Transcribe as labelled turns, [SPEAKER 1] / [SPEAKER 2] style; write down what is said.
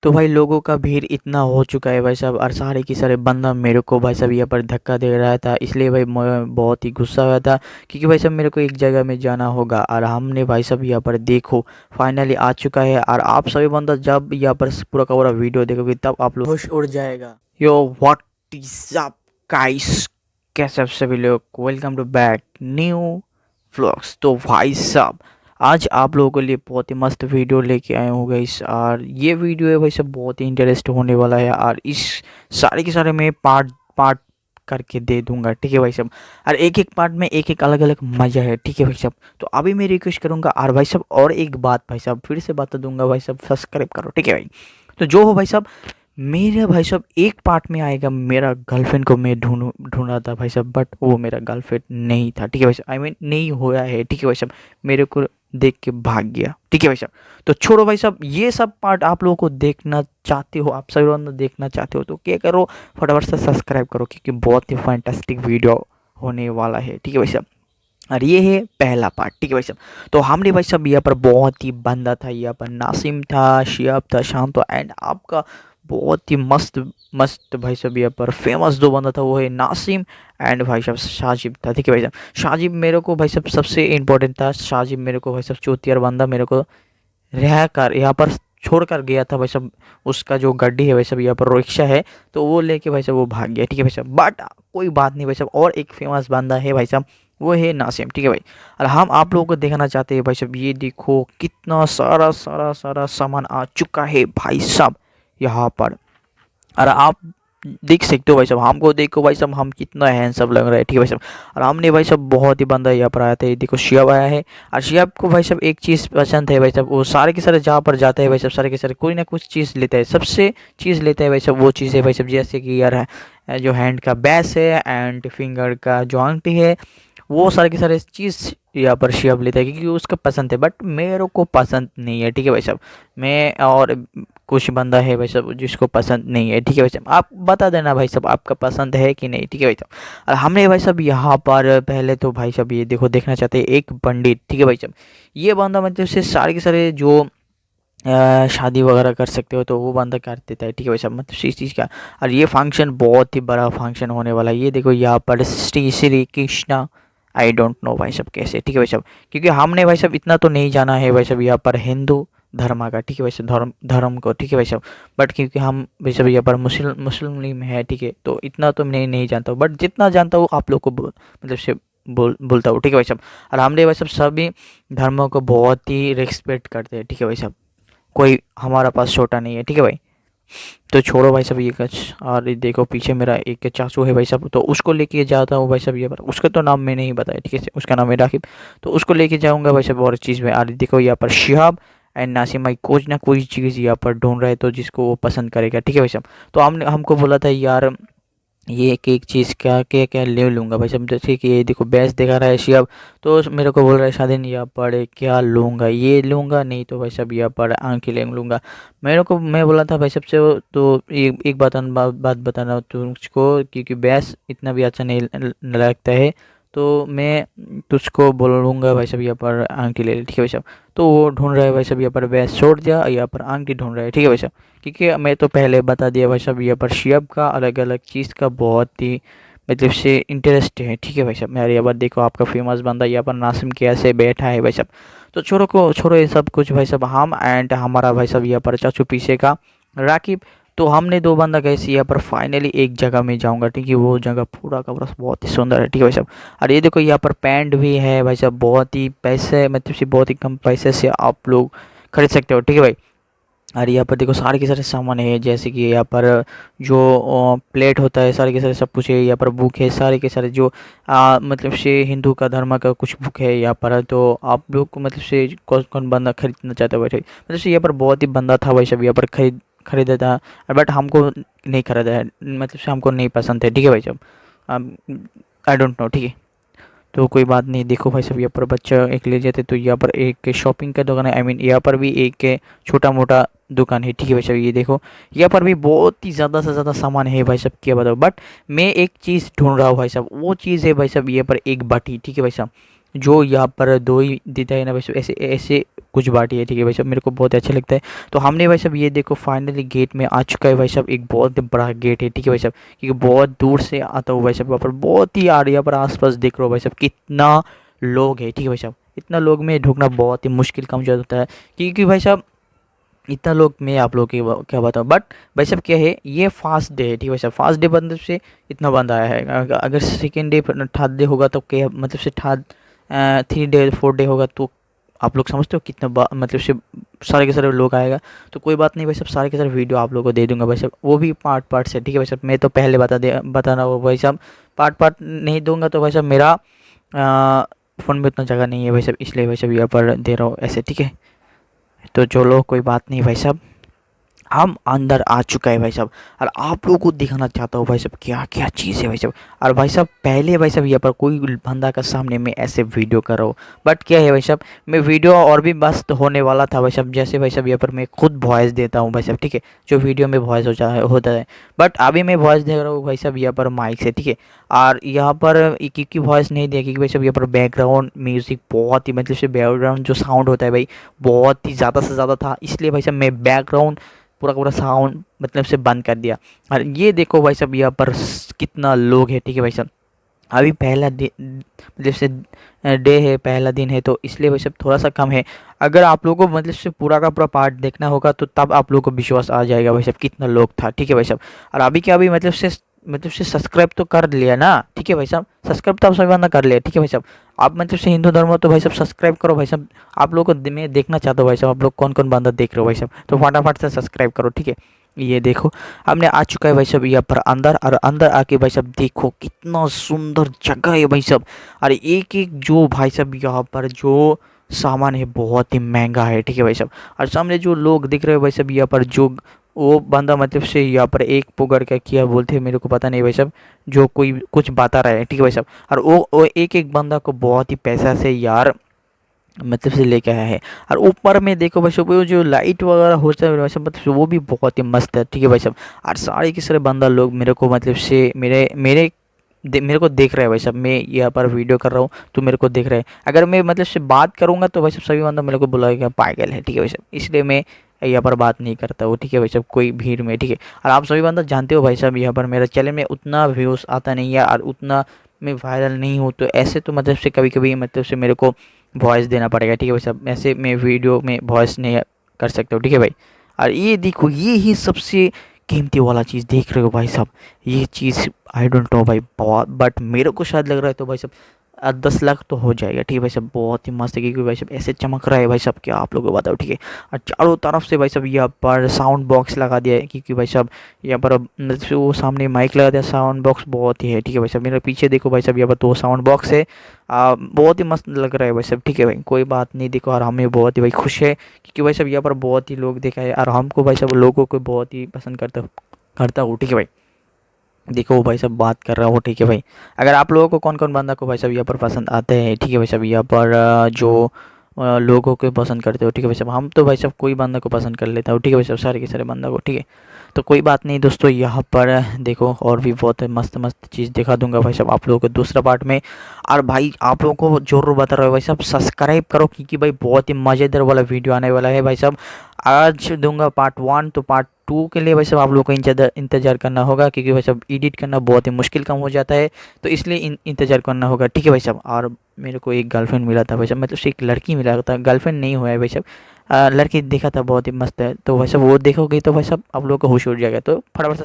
[SPEAKER 1] तो भाई लोगों का भीड़ इतना हो चुका है भाई साहब, और सारे के सारे बंदा मेरे को भाई साहब यहाँ पर धक्का दे रहा था, इसलिए भाई मैं बहुत ही गुस्सा हुआ था। क्योंकि भाई साहब मेरे को एक जगह में जाना होगा, और हमने भाई साहब यहाँ पर देखो फाइनली आ चुका है। और आप सभी बंदा जब यहाँ पर पूरा का पूरा वीडियो देखोगे तब आप लोग होश उड़ जाएगा। Yo what is up guys, कैसे आप सभी लोग, welcome to back new vlogs. तो भाई साहब आज आप लोगों के लिए बहुत ही मस्त वीडियो लेके आए हो गाइस, और ये वीडियो है भाई साहब बहुत ही इंटरेस्ट होने वाला है, और इस सारे के सारे मैं पार्ट पार्ट करके दे दूंगा, ठीक है भाई साहब। और एक एक पार्ट में एक एक अलग अलग मजा है, ठीक है भाई साहब। तो अभी मैं रिक्वेस्ट करूंगा, और भाई साहब और एक बात भाई साहब फिर से बता दूंगा भाई साहब, सब्सक्राइब करो, ठीक है भाई। तो जो हो भाई साहब, मेरा भाई साहब एक पार्ट में आएगा, मेरा गर्लफ्रेंड को मैं ढूंढा था भाई साहब, बट वो मेरा गर्लफ्रेंड नहीं था, ठीक है भाई साहब। आई मीन नहीं होया है, ठीक है भाई साहब। मेरे को देख के भाग गया, ठीक है भाई साहब। तो छोड़ो भाई साहब, ये सब पार्ट आप लोगों को देखना चाहते हो, आप सभी लोग देखना चाहते हो, तो क्या करो, फटाफट से सब्सक्राइब करो, क्योंकि बहुत ही फैंटास्टिक वीडियो होने वाला है, ठीक है भाई साहब। और ये है पहला पार्ट, ठीक है भाई साहब। तो हमने भाई साहब यहाँ पर बहुत ही बंदा था, यहाँ पर नासिम था, शियाब था, शाम था, एंड आपका बहुत ही मस्त मस्त भाई साहब यहाँ पर फेमस दो बंदा था, वो है नासिम एंड भाई साहब शाजिब था, ठीक है भाई साहब। शाजिब मेरे को भाई साहब सबसे इम्पोर्टेंट था, शाजिब मेरे को भाई साहब चौथियर बंदा मेरे को रह कर यहाँ पर छोड़ कर गया था भाई साहब। उसका जो गड्डी है भाई साहब यहाँ पर रिक्शा है, तो वो लेके भाई साहब वो भाग गया, ठीक है भाई साहब। बट कोई बात नहीं भाई साहब, और एक फेमस बंदा है भाई साहब, वो है नासिम, ठीक है भाई। और हम आप लोगों को दिखाना चाहते हैं भाई साहब, ये देखो कितना सारा सारा सारा सामान आ चुका है भाई साहब यहाँ पर। और आप देख सकते हो भाई साहब, हमको देखो भाई साहब हम कितना हैंडसम लग रहा है, ठीक है भाई साहब। और हमने भाई साहब बहुत ही बंदा यहाँ पर आया था, ये देखो शियाब आया है। और शियाब को भाई साहब एक चीज़ पसंद है भाई साहब, वो सारे के सारे जहाँ पर जाता है भाई साहब, सारे के सारे कोई ना कुछ चीज़ लेता है, सबसे चीज़ लेता है भाई साहब। वो चीज़ है भाई साहब, जैसे कि यार जो हैंड का बैस है एंड फिंगर का जो आंगठी है, वो सारे के सारे चीज़ यहाँ पर शियाब लेता है, क्योंकि उसका पसंद है, बट मेरे को पसंद नहीं है, ठीक है भाई साहब। मैं और कुछ बंदा है भाई साहब जिसको पसंद नहीं है, ठीक है भाई साहब। आप बता देना भाई साहब आपका पसंद है कि नहीं, ठीक है भाई साहब। और हमने भाई साहब यहाँ पर पहले तो भाई साहब ये देखो देखना चाहते हैं एक पंडित, ठीक है भाई साहब। ये बंदा मतलब से सारे के सारे जो शादी वगैरह कर सकते हो, तो वो बंदा कर देता है, ठीक है भाई साहब, मतलब इस चीज़ का। और ये फंक्शन बहुत ही बड़ा फंक्शन होने वाला है, ये देखो यहाँ पर Shri Shri Krishna, I don't know भाई साहब कैसे, ठीक है भाई साहब। क्योंकि हमने भाई साहब इतना तो नहीं जाना है भाई साहब यहाँ पर हिंदू धर्म का, ठीक है भाई साहब, धर्म धर्म को, ठीक है भाई साहब। बट क्योंकि हम भाई साहब यहाँ पर मुस्लिम है, ठीक है, तो इतना तो मैं नहीं जानता हूँ, बट जितना जानता हूँ आप लोग को मतलब से बोलता हूँ, ठीक है भाई साहब। और हमने भाई साहब सभी धर्मों को बहुत ही रिस्पेक्ट करते हैं, ठीक है भाई साहब। कोई हमारा पास छोटा नहीं है, ठीक है भाई। तो छोड़ो भाई साहब ये कच, और ये देखो पीछे मेरा एक चाचू है भाई साहब, तो उसको लेके जाता हूँ भाई साहब ये पर, उसका तो नाम मैंने ही बताया, ठीक है, उसका नाम है राकिब। तो उसको लेके जाऊँगा भाई साहब और चीज़ में। और देखो यहाँ पर शिहाब एंड नासिम भाई कुछ ना कोई चीज़ यहाँ पर ढूंढ रहे, तो जिसको वो पसंद करेगा, ठीक है भाई साहब। तो हमने हमको बोला था यार ये एक एक चीज़ क्या क्या क्या ले लूँगा भाई साहब, जैसे कि ये देखो बैस दिखा रहा है शियाब, तो मेरे को बोल रहा है शादीन यहाँ पर क्या लूँगा, ये लूँगा नहीं तो भाई साहब यहाँ पर आंखें ले लूँगा। मेरे को मैं बोला था भाई साहब से तो एक बात बताना तुझको, क्योंकि बैस इतना भी अच्छा नहीं लगता है, तो मैं तुझको बोलूँगा भाई साहब यहाँ पर आंखें ले ले, ठीक है भाई साहब। तो वो ढूंढ रहा है भाई साहब यहाँ पर बैस छोड़ दिया, यहाँ पर आंखें ढूंढ रहा है, ठीक है भाई साहब। क्योंकि मैं तो पहले बता दिया भाई साहब यहाँ पर शियब का अलग अलग चीज़ का बहुत ही मतलब से इंटरेस्ट है, ठीक है भाई साहब। मेरे यहाँ पर देखो आपका फेमस बंदा यहाँ पर नासिम कैसे बैठा है भाई साहब। तो छोड़ो ये सब कुछ भाई साहब, हम एंड हमारा भाई साहब यहाँ पर चाचू पीछे का राकिब। तो हमने दो बंदा गए यहाँ पर फाइनली एक जगह में जाऊंगा, ठीक है, वो जगह पूरा का पूरा बहुत ही सुंदर है, ठीक है भाई साहब। और ये देखो यहाँ पर पैंट भी है भाई साहब, बहुत ही पैसे मतलब से बहुत ही कम पैसे से आप लोग खरीद सकते हो, ठीक है भाई। और यहाँ पर देखो सारे के सारे सामान है, जैसे कि यहाँ पर जो प्लेट होता है, सारे के सारे सब कुछ है यहाँ पर, बुक है सारे के सारे जो मतलब से हिंदू का धर्म का कुछ बुक है यहाँ पर। तो आप लोग को मतलब से कौन कौन बंदा खरीदना चाहता है भाई, मतलब से यहाँ पर बहुत ही बंदा था भाई साहब यहाँ पर खरीदा था, बट हमको नहीं खरीदा है, मतलब से हमको नहीं पसंद है, ठीक है भाई साहब। आई डोंट नो, ठीक है। तो कोई बात नहीं, देखो भाई साहब यहाँ पर बच्चा एक ले जाते, तो यहाँ पर एक शॉपिंग का दुकान है, आई मीन यहाँ पर भी एक छोटा मोटा दुकान है, ठीक है भाई साहब। ये देखो यहाँ पर भी बहुत ही ज़्यादा से ज़्यादा सामान है भाई साहब, क्या बताओ। बट मैं एक चीज़ ढूंढ रहा हूँ भाई साहब, वो चीज़ है भाई साहब यहाँ पर एक बाटी, ठीक है भाई साहब। जो यहाँ पर दो ही देता है ना भाई साहब, ऐसे ऐसे कुछ बाटी है, ठीक है भाई साहब, मेरे को बहुत अच्छा लगता है। तो हमने भाई साहब ये देखो फाइनली गेट में आ चुका है भाई साहब, एक बहुत बड़ा गेट है, ठीक है भाई साहब, क्योंकि बहुत दूर से आता हूँ भाई साहब, वहाँ पर बहुत ही आ रही है, यहाँ पर आसपास देख रहे हो भाई साहब कितना लोग है, ठीक है भाई साहब, इतना लोग में ढुकना बहुत ही मुश्किल काम हो जाता है, क्योंकि भाई साहब इतना लोग मैं आप लोग की क्या बताऊँ, बट भाई साहब क्या है, ये फास्ट डे है, ठीक है भाई साहब, फास्ट डे मतलब से इतना बंदा आया है, अगर सेकेंड डे थर्ड डे होगा तो क्या मतलब से थर्ड 3 डे 4 डे होगा तो आप लोग समझते हो कितना मतलब से सारे के सारे लोग आएगा। तो कोई बात नहीं भाई साहब, सारे के सारे वीडियो आप लोगों को दे दूंगा भाई साहब, वो भी पार्ट पार्ट से, ठीक है भाई साहब, मैं तो पहले बता रहा हूँ भाई साहब, पार्ट पार्ट नहीं दूंगा तो भाई साहब मेरा फ़ोन में उतना जगह नहीं है भाई साहब, इसलिए भाई साहब यहाँ पर दे रहा हूँ ऐसे, ठीक है। तो चलो कोई बात नहीं भाई साहब, हम अंदर आ चुका है भाई साहब, और आप लोगों को दिखाना चाहता हूँ भाई साहब क्या क्या चीज़ है भाई साहब। और भाई साहब पहले भाई साहब यहाँ पर कोई बंदा का सामने में ऐसे वीडियो कर रहा हूँ, बट क्या है भाई साहब, मैं वीडियो और भी मस्त होने वाला था भाई साहब, जैसे भाई साहब यहाँ पर मैं खुद वॉइस देता हूँ भाई साहब, ठीक है, जो वीडियो में वॉइस होता है, बट अभी मैं वॉइस दे रहा हूँ भाई साहब यहाँ पर माइक से, ठीक है। और यहाँ पर एक एक की वॉइस नहीं दिया, क्योंकि भाई साहब यहाँ पर बैकग्राउंड म्यूज़िक बहुत ही मतलब से बैकग्राउंड जो साउंड होता है भाई बहुत ही ज़्यादा से ज़्यादा था, इसलिए भाई साहब मैं बैकग्राउंड पूरा पूरा साउंड मतलब से बंद कर दिया। और ये देखो भाई साहब यहाँ पर कितना लोग है, ठीक है भाई साहब, अभी पहला दिन मतलब से डे है, पहला दिन है, तो इसलिए भाई साहब थोड़ा सा कम है। अगर आप लोगों को मतलब से पूरा का पूरा पार्ट देखना होगा तो तब आप लोगों को विश्वास आ जाएगा भाई साहब कितना लोग था, ठीक है भाई साहब। और अभी क्या, अभी मतलब से सब्सक्राइब तो कर लिया ना, ठीक है भाई साहब, सब्सक्राइब तो आप सभी बंदा कर लिया, ठीक है भाई साहब। आप मतलब से हिंदू धर्म हो तो भाई साहब सब्सक्राइब करो भाई साहब, आप लोगों को मैं देखना चाहता हूँ भाई साहब, आप लोग कौन कौन बंदा देख रहे हो भाई साहब, तो फटाफट से सब्सक्राइब करो, ठीक है। ये देखो हमने आ चुका है भाई साहब यहाँ पर अंदर, और अंदर आके भाई साहब देखो कितना सुंदर जगह है भाई साहब। और एक एक जो भाई साहब यहाँ पर जो सामान है बहुत ही महंगा है, ठीक है भाई साहब। और सामने जो लोग दिख रहे हैं भाई साहब यहाँ पर, जो वो बंदा मतलब से यहाँ पर एक पुगर का किया बोलते हैं मेरे को पता नहीं भाई साहब, जो कोई कुछ बता रहा है, ठीक है भाई साहब। और वो एक एक बंदा को बहुत ही पैसा से यार मतलब से लेके आया है। और ऊपर में देखो भाई साहब वो जो लाइट वगैरह होता है भाई साहब, मतलब वो भी बहुत ही मस्त है, ठीक है भाई साहब। और सारे के सारे बंदा लोग मेरे को मतलब से मेरे मेरे मेरे को देख रहे हैं भाई साहब, मैं यहाँ पर वीडियो कर रहा हूँ तो मेरे को देख रहे हैं। अगर मैं मतलब से बात करूँगा तो भाई साहब सभी बंदा मेरे को बुलाएगा पागल है, ठीक है भाई साहब, इसलिए मैं यहाँ पर बात नहीं करता हूँ, ठीक है भाई साहब, कोई भीड़ में, ठीक है। और आप सभी बंदा जानते हो भाई साहब यहाँ पर मेरा चैनल में उतना व्यूज़ आता नहीं है, और उतना मैं वायरल नहीं हूँ, तो ऐसे तो मतलब से कभी कभी मतलब से मेरे को वॉइस देना पड़ेगा, ठीक है भाई साहब, ऐसे मैं वीडियो में वॉइस नहीं कर सकता हूँ, ठीक है भाई। और ये देखो ये ही सबसे कीमती वाला चीज़ देख रहे हो भाई साहब, ये चीज़ आई डोंट नो भाई बहुत, बट मेरे को शायद लग रहा है तो भाई साहब 10 लाख तो हो जाएगा, ठीक है भाई साहब, बहुत ही मस्त है, क्योंकि भाई साहब ऐसे चमक रहा है भाई साहब, क्या आप लोगों को बताओ, ठीक है। और चारों तरफ से भाई साहब यहाँ पर साउंड बॉक्स लगा दिया है, क्योंकि भाई साहब यहाँ पर मतलब से वो सामने माइक लगा दिया, साउंड बॉक्स बहुत ही है, ठीक है भाई साहब, मेरे पीछे देखो भाई साहब यहाँ पर 2 साउंड बॉक्स है, बहुत ही मस्त लग रहा है भाई साहब, ठीक है भाई, कोई बात नहीं देखो। और हमें बहुत ही भाई खुश है, क्योंकि भाई साहब यहाँ पर बहुत ही लोग देखा है, और हमको भाई साहब लोगों को बहुत ही पसंद करता हूँ, ठीक है भाई। देखो भाई साहब बात कर रहा हूँ, ठीक है भाई। अगर आप लोगों को कौन कौन बंदा को भाई साहब यहाँ पर पसंद आते हैं, ठीक है भाई साहब, यहाँ पर जो लोगों को पसंद करते हो, ठीक है भाई साहब, हम तो भाई साहब कोई बंदा को पसंद कर लेता हूँ, ठीक है भाई साहब, सारे के सारे बंदा को, ठीक है। तो कोई बात नहीं दोस्तों, यहाँ पर देखो और भी बहुत मस्त मस्त चीज़ दिखा दूंगा भाई साहब आप लोगों को दूसरा पार्ट में। और भाई आप लोगों को जरूर बता रहा हूँ भाई साहब सब्सक्राइब करो, क्योंकि भाई बहुत ही मज़ेदार वाला वीडियो आने वाला है भाई साहब। आज दूंगा पार्ट 1, तो पार्ट 2 के लिए भाई साहब आप लोग को इंतज़ार करना होगा, क्योंकि भाई साहब एडिट करना बहुत ही मुश्किल काम हो जाता है, तो इसलिए इंतज़ार करना होगा, ठीक है भाई साहब। और मेरे को एक गर्लफ्रेंड मिला था भाई साहब, मतलब एक लड़की मिला था, गर्लफ्रेंड नहीं हुआ है भाई साहब, लड़की देखा था बहुत ही मस्त है, तो भाई साहब वो देखोगे तो भाई साहब आप लोग को होश उड़ जाएगा, तो फटाफट से